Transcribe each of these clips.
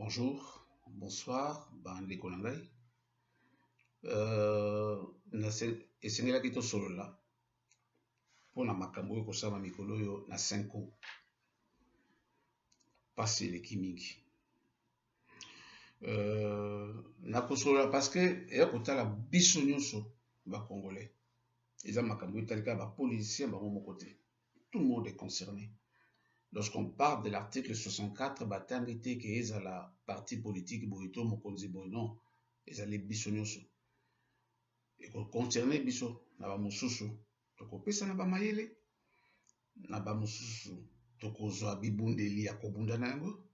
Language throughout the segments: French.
Bonjour, bonsoir, bandeko na ngai. Esengelaki tosolola mpona makambo oyo kosala mikolo oyo na 5 ans pasi eleki mingi. Nakosolola parce que eya kotala biso nyonso bakongolais. Eza makambo etalika bapoliticien bango moko te. Tout le monde est concerné. Lorsqu'on parle de l'article 64, batangi te ke ezala parti politique boye to mokonzi boye non, ezali biso nyonso. Ekokoncerné biso na bamosusu tokopesa na bamayele, na bamosusu tokozwa bibundeli ya kobunda na yango,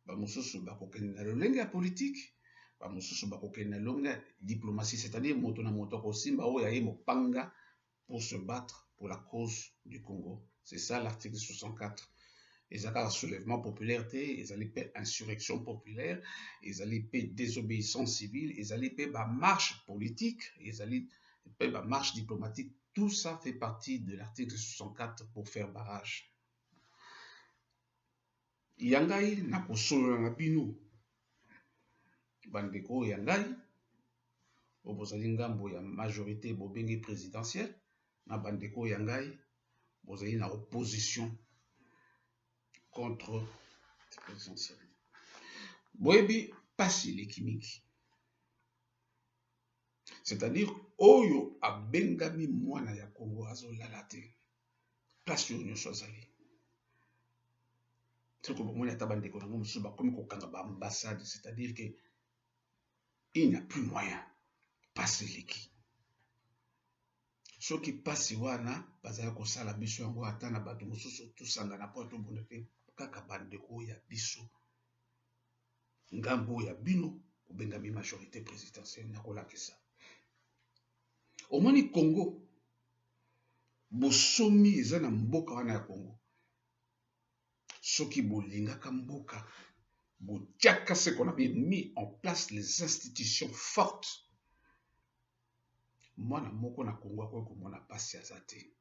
bamosusu bakokende na lolenge ya politique, bamosusu bakokende na lolenge ya diplomatie, c'est-à-dire moto na moto akosimba oyo aye mopanga pour se battre pour la cause du Congo. C'est ça l'article 64. Ezaka soulèvement populaire te, ezali pe insurrection populaire, ezali pe désobéissance civile, ezali pe ba marche politique, ezali pe ba marche diplomatique. Tout ça fait partie de l'article 64 pour faire barrage. Yangai na kosolola na bino bandeko yangai bozali ngambo ya majorité bobengi présidentielle, na bandeko yangai bozali na opposition contre le présidentiel. Boyebi pasi lekimiki. C'est-à-dire, oyo abengami mwana ya Congo azolala te. Place yo nyonso azali. C'est que bomoni ata bandeko nango mosusu bakomi kokanga ba ambassade, c'est-à-dire que il n'y a plus moyen. Pasi leki. Soki pasi wana bazala kosala biso yango ata na bato mosusu tosangana po tobunda te. Kaka bandeko ya biso ngambo ya bino obengami majorité présidentielle na kolakisa. Omoni Congo bosomi eza na mboka wana ya Congo. Soki bolingaka mboka botiaka ce qu'on avait mis en place les institutions fortes. Mwana moko na Congo akoki komona pasi azate.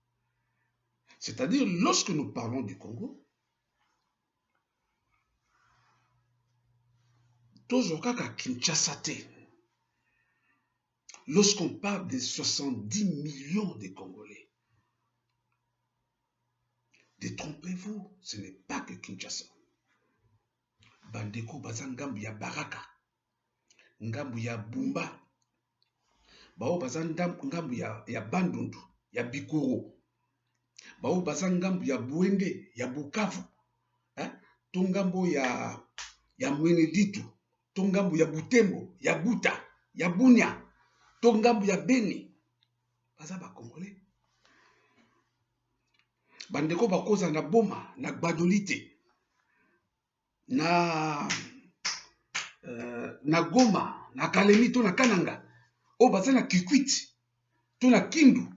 C'est-à-dire lorsque nous parlons du Congo, Tozokaka Kinshasa te. Lorsqu'on parle des 70 millions de Congolais, détrompez-vous, ce n'est pas que Kinshasa. Bandeko baza ngambu ya Baraka, ngambu ya Bumba, bao baza ngambu ya Bandundu, ya Bikoro, bao baza ngambu ya Buende, ya Bukavu, to ngambu ya Mweneditu, to ngambu ya Butembo, ya Buta, ya Bunia, to ngambu ya Beni, baza ba Congolais. Bandeko bakoza na Boma, na Gbadolite, na Goma, na Kalemi, to na Kananga, o baza na Kikwit, to na Kindu,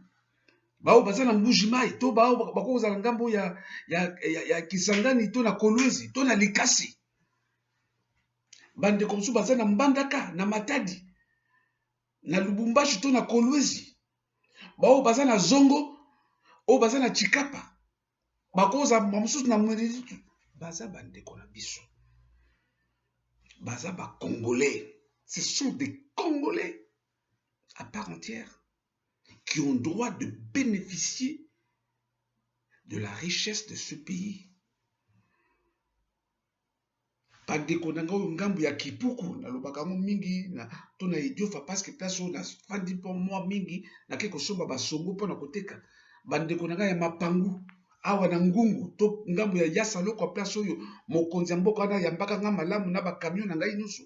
bao baza na Mbujimai, to bao bakoza na ngambo ya Kisangani, to na Kolwezi, to na Likasi. Bandeko mosusu baza na Mbandaka, na Matadi, na Lubumbashi, to na Kolwezi. Bao baza na Zongo, o baza na Chikapa. Bakoza mosusu na Mweneditu. Baza bandeko na biso. Baza ba Congolais. Ce sont des Congolais à part entière qui ont droit de bénéficier de la richesse de ce pays. Bandeko nanga oyo ngambu ya Kipuku na lobaka mo mingi na to na Idiofa parce que place oyo na fandi po moi mingi na ke kosomba basongo po na koteka. Bandeko nanga ya Mapangu awa na Ngungu to ngambu ya Yasa loko place oyo mokonzi ya mboka wana ya mbaka nga malamu na ba camion na ngai nyonso.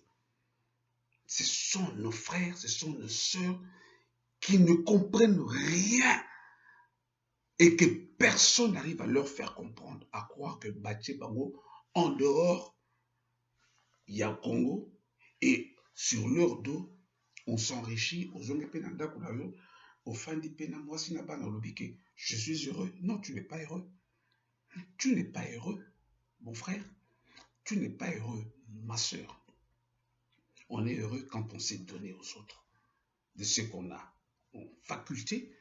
Ce sont nos frères, ce sont nos sœurs qui ne comprennent rien et que personne n'arrive à leur faire comprendre, à croire que Baché Bango en dehors il y a Congo et sur leur dos on s'enrichit aux onges penanda kunayo au fandi pena moi si na bana lobike je suis heureux. Non, tu n'es pas heureux. Tu n'es pas heureux, mon frère. Tu n'es pas heureux, ma sœur. On est heureux quand on s'est donné aux autres de ce qu'on a en faculté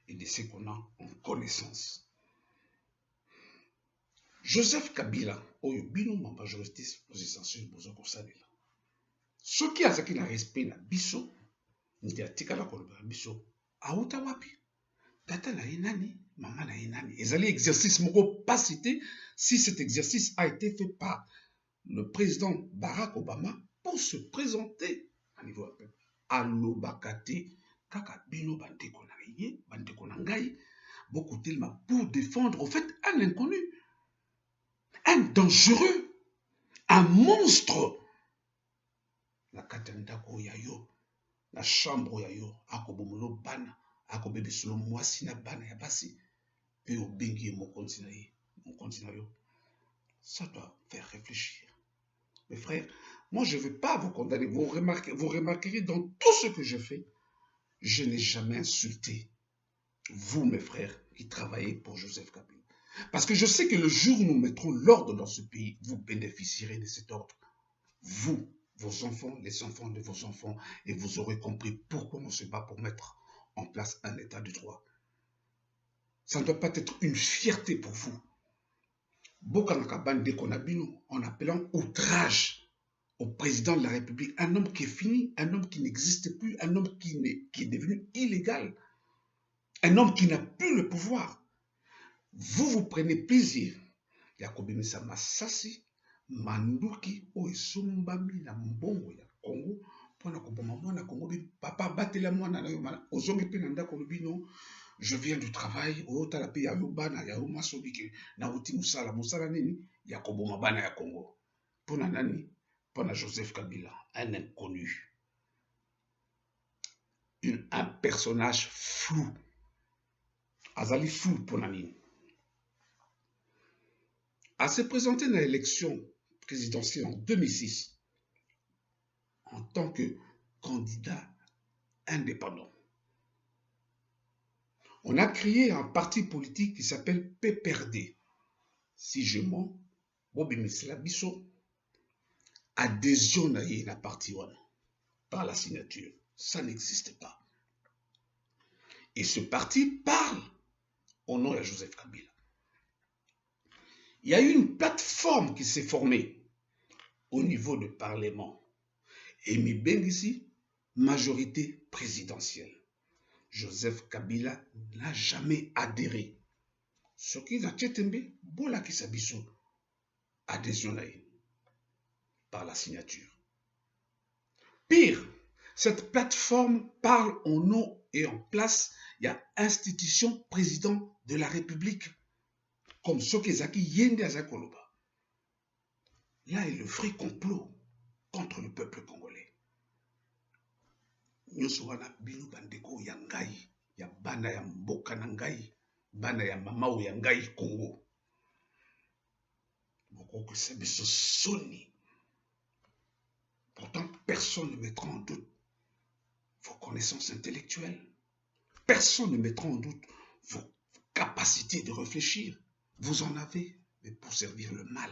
et de ce qu'on a en connaissance. Joseph Kabila, oyo bino ma majorité aux essentiels bozo kosalela. Soki azaki na respect na biso, ndi atikala koloba biso, auta wapi? Tata na nani, maman na nani. Ezali exercice moko pas cité si cet exercice a été fait par le président Barack Obama pour se présenter à niveau du peuple. Alobakate kaka bino bandeko na ye, bandeko na ngai, beaucoup tellement pour défendre au fait un inconnu, un dangereux, un monstre. La katanda ko yayo, la chambre yayo, akobomolo bana, akobebisolo mwasi na bana ya basi, pe obengi mo continue yo. Ça doit faire réfléchir. Mes frères, moi je ne veux pas vous condamner. Vous remarquerez dans tout ce que je fais, je n'ai jamais insulté vous, mes frères, qui travaillez pour Joseph Kabila. Parce que je sais que le jour où nous mettrons l'ordre dans ce pays, vous bénéficierez de cet ordre. Vous, vos enfants, les enfants de vos enfants, et vous aurez compris pourquoi on se bat pour mettre en place un état de droit. Ça ne doit pas être une fierté pour vous. Bokanakabande Konabino, en appelant outrage au président de la République, un homme qui est fini, un homme qui n'existe plus, un homme qui est devenu illégal, un homme qui n'a plus le pouvoir. Vous prenez plaisir. Yakobimisa Masasi, Manduki, Oesumbami, la Mbongo, ya Congo, Pona Koboma, Mwana Congo, Papa Batela Mwana, Ozongi Penanda Kolobino. Je viens du travail, au Talapi Yayobana, Yayoma Sobike, Nauti Moussala, Moussala Nini, Yakoboma Bana ya Congo. Pona Nani, Pona Joseph Kabila, un inconnu. Un personnage flou. Azali flou, Pona Nini. A se présenter dans l'élection présidentielle en 2006 en tant que candidat indépendant. On a créé un parti politique qui s'appelle PPRD. Si je mens, Bobi Misla Bisso, adhésion à la partie par la signature. Ça n'existe pas. Et ce parti parle au nom de Joseph Kabila. Il y a eu une plateforme qui s'est formée au niveau du Parlement. Et ici, majorité présidentielle. Joseph Kabila n'a jamais adhéré. Ce qui a été bola qui s'abisso adhésion par la signature. Pire, cette plateforme parle au nom et en place, il y a institution président de la République, comme Sokezaki Yende Azakoloba. Là est le vrai complot contre le peuple congolais. Nyosowana binu bandeko ya ngai, ya bana ya mboka na ngai, bana ya mamao ya ngai Congo. Boko se biso soni. Pourtant, personne ne mettra en doute vos connaissances intellectuelles. Personne ne mettra en doute vos capacités de réfléchir. Vous en avez, mais pour servir le mal.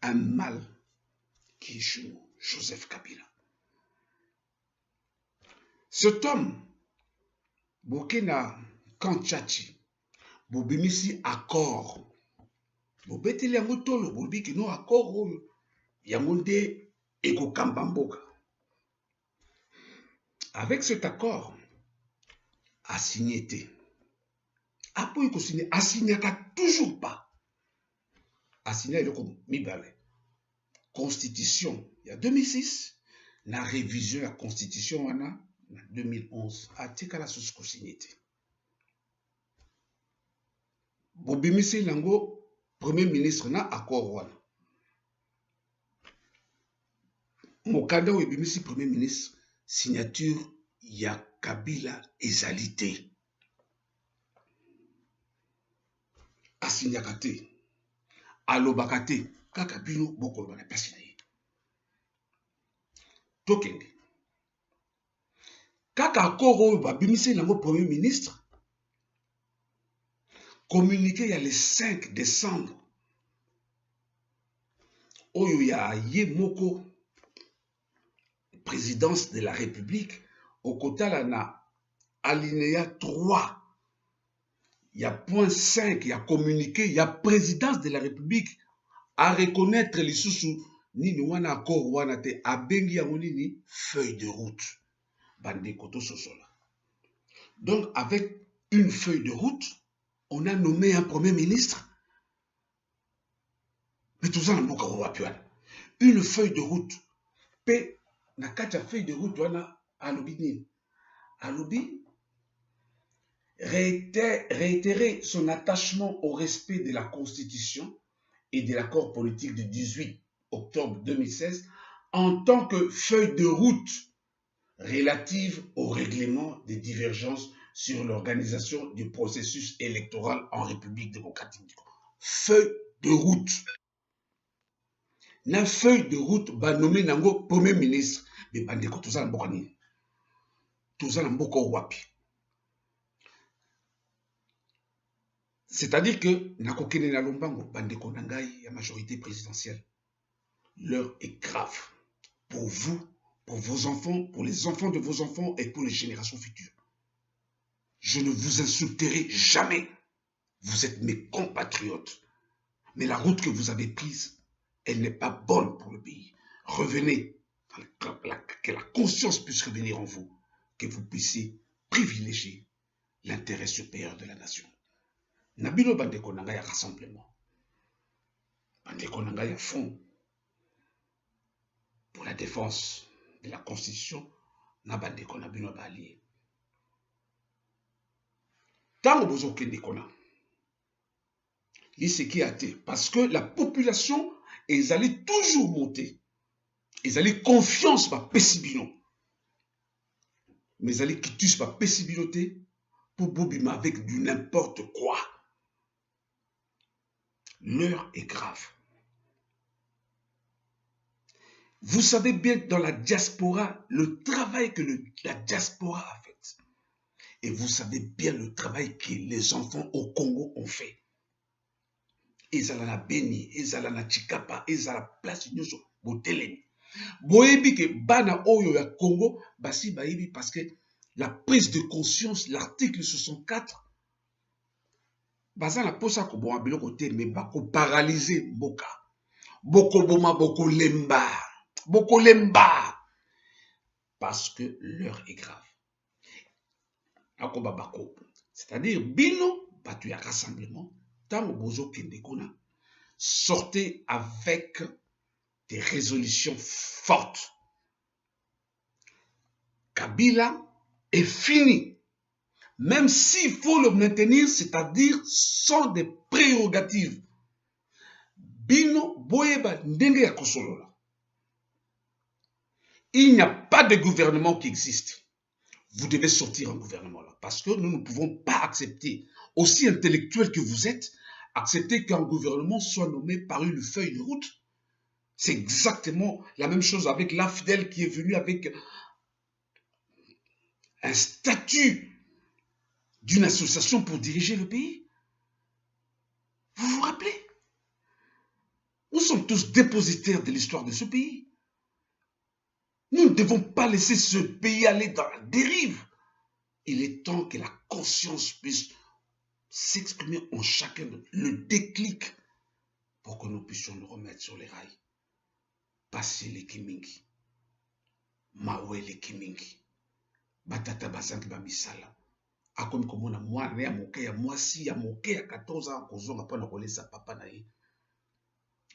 Un mal qui est chez nous, Joseph Kabila. Cet homme, Bokena Kanchachi, Bobimisi accord. Bobeteli yango tolo, Bobiki no accord, Yamonde Eko Kambamboka. Avec cet accord, a signé. Après qu'il signé, a signé toujours pas. A signé comme Mibale. Constitution, il y a 2006, la révision de la Constitution, en 2011, a été la signé. Bobimisi Lango, Premier ministre, na accord wana. Mokanda ou Bimisi Premier ministre, signature ya Kabila ezalité. Asinyakate, alobakate, kakabino bokolo bana place na ye. Tokende. Kaka akoro ba Bimisi Lango Premier ministre, communiqué il y a le 5 décembre. Oyo ya ye moko présidence de la République au Kotala na alinéa 3 il y a point 5, il y a communiqué, il y a présidence de la République à reconnaître les sous nini wana accord wana te abengi yango nini feuille de route bandeko to sosola. Donc avec une feuille de route, on a nommé un premier ministre. Mais tout ça, une feuille de route. Pe na kati ya feuille de route wana alobi nini? Alobi réitérer son attachement au respect de la Constitution et de l'accord politique du 18 octobre 2016 en tant que feuille de route relative au règlement des divergences sur l'organisation du processus électoral en République démocratique du Congo. Feuille de route. Na feuille de route ba nommé nango premier ministre. Mais bandeko tout ça na mboka nini? Tout ça na mboka wapi? C'est-à-dire que nakokene na lombango bandeko na ngai ya majorité présidentielle. L'heure est grave pour vous, pour vos enfants, pour les enfants de vos enfants et pour les générations futures. Je ne vous insulterai jamais. Vous êtes mes compatriotes. Mais la route que vous avez prise, elle n'est pas bonne pour le pays. Revenez, que la conscience puisse revenir en vous, que vous puissiez privilégier l'intérêt supérieur de la nation. Nabino bandeko nanga ya rassemblement. Bandeko nanga ya fond pour la défense de la Constitution. Na bandeko nabino ba allié. Tango bozo kende kona. Liseki ate parce que la population ils allaient toujours monter. Ils allaient confiance par Pessibino. Mais ils allaient quitter par Pessibinoté pour Bobima avec du n'importe quoi. L'heure est grave. Vous savez bien dans la diaspora, le travail que la diaspora a fait. Et vous savez bien le travail que les enfants au Congo ont fait. Ezala na Beni, ezala na Chikapa, ezala place nyonso botelemi. Boyebi ke bana oyo ya Congo basi bayebi parce que la prise de conscience, l'article 64 baza na posa ko bon biloko te mais bako paralyser mboka. Boko boma boko lemba. Boko lemba parce que l'heure est grave. Akoba bako. C'est-à-dire bino batu ya rassemblement. Sortez avec des résolutions fortes. Kabila est fini. Même s'il faut le maintenir, c'est-à-dire sans des prérogatives. Bino boyeba ndenge ya kosolola. Il n'y a pas de gouvernement qui existe. Vous devez sortir un gouvernement là. Parce que nous ne pouvons pas accepter, aussi intellectuel que vous êtes, accepter qu'un gouvernement soit nommé par une feuille de route. C'est exactement la même chose avec l'AFDEL qui est venu avec un statut d'une association pour diriger le pays. Vous vous rappelez? Nous sommes tous dépositaires de l'histoire de ce pays. Nous ne devons pas laisser ce pays aller dans la dérive. Il est temps que la conscience puisse s'exprimer en chacun de le déclic pour que nous puissions nous remettre sur les rails. Passer les Kimingi. Mawe les Kimingi. Batata basanki bamisala. Akomi komona mwana ya moke ya mwasi ya moke ya 14 ans kozonga pona kolesa papa na ye.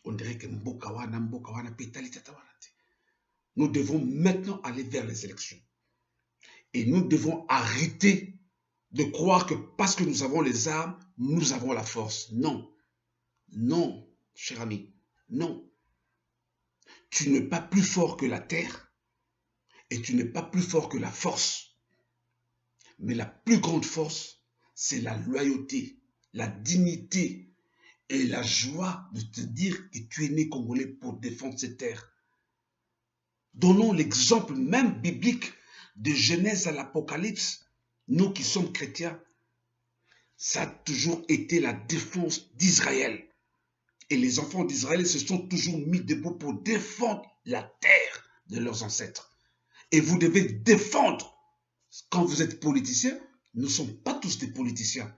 On dirait que mboka wana petali tata wana te. Nous devons maintenant aller vers les élections. Et nous devons arrêter de croire que parce que nous avons les armes, nous avons la force. Non. Non, cher ami. Non. Tu n'es pas plus fort que la terre et tu n'es pas plus fort que la force. Mais la plus grande force, c'est la loyauté, la dignité et la joie de te dire que tu es né congolais pour défendre cette terre. Donnons l'exemple même biblique de Genèse à l'Apocalypse. Nous qui sommes chrétiens, ça a toujours été la défense d'Israël. Et les enfants d'Israël se sont toujours mis debout pour défendre la terre de leurs ancêtres. Et vous devez défendre. Quand vous êtes politicien, nous ne sommes pas tous des politiciens.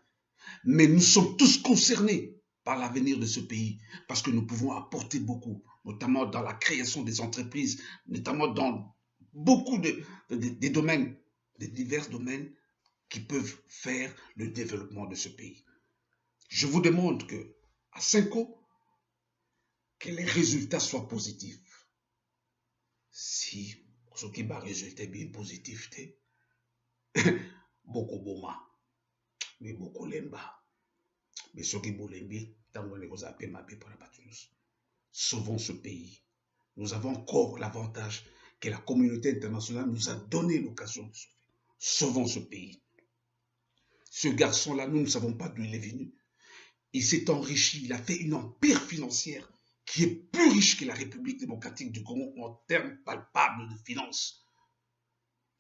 Mais nous sommes tous concernés par l'avenir de ce pays parce que nous pouvons apporter beaucoup, notamment dans la création des entreprises, notamment dans beaucoup de domaines, de divers domaines qui peuvent faire le développement de ce pays. Je vous demande que, à 5 ans, que les résultats soient positifs. Si ce qui va résulter bien positif, beaucoup boma, mais beaucoup lemba. Mais ce qui bolembi, tant qu'on les a payé pour la patrouille. Sauvons ce pays. Nous avons encore l'avantage que la communauté internationale nous a donné l'occasion de sauver. Sauvons ce pays. Ce garçon-là, nous ne savons pas d'où il est venu. Il s'est enrichi, il a fait une empire financière qui est plus riche que la République démocratique du Congo en termes palpables de finances.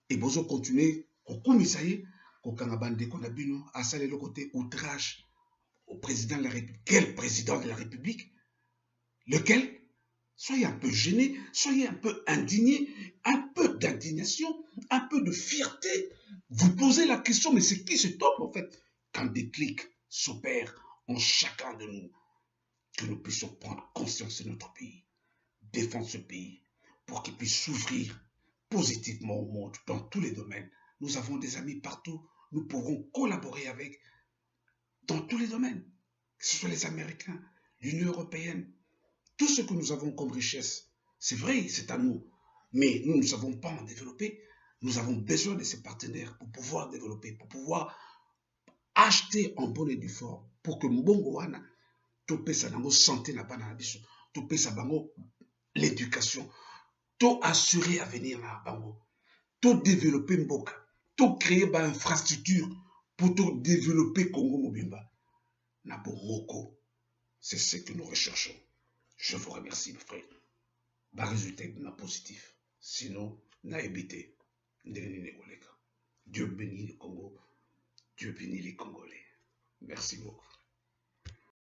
Et besoin continuer, comme ça y est, qu'on a bino à saler le côté outrage au président de la République. Quel président de la République? Lequel? Soyez un peu gênés, soyez un peu indignés, un peu d'indignation, un peu de fierté. Vous posez la question, mais c'est qui cet homme en fait? Quand des clics s'opèrent en chacun de nous, que nous puissions prendre conscience de notre pays, défendre ce pays, pour qu'il puisse s'ouvrir positivement au monde dans tous les domaines. Nous avons des amis partout, nous pouvons collaborer avec dans tous les domaines, que ce soit les Américains, l'Union européenne, tout ce que nous avons comme richesse. C'est vrai, c'est à nous, mais nous ne savons pas en développer. Nous avons besoin de ces partenaires pour pouvoir développer, pour pouvoir acheter en bonne et due forme, pour que Mbongo wana topesa nango santé na bana na biso, topesa bango l'éducation, to assurer avenir na bango, to développer mboka, to créer ba infrastructure pour to développer Congo mobimba na bomoko. C'est ce que nous recherchons. Je vous remercie, mes frères. Ba résultat na positif. Sinon, na évité. Dieu bénit le Congo. Dieu bénit les Congolais. Merci beaucoup.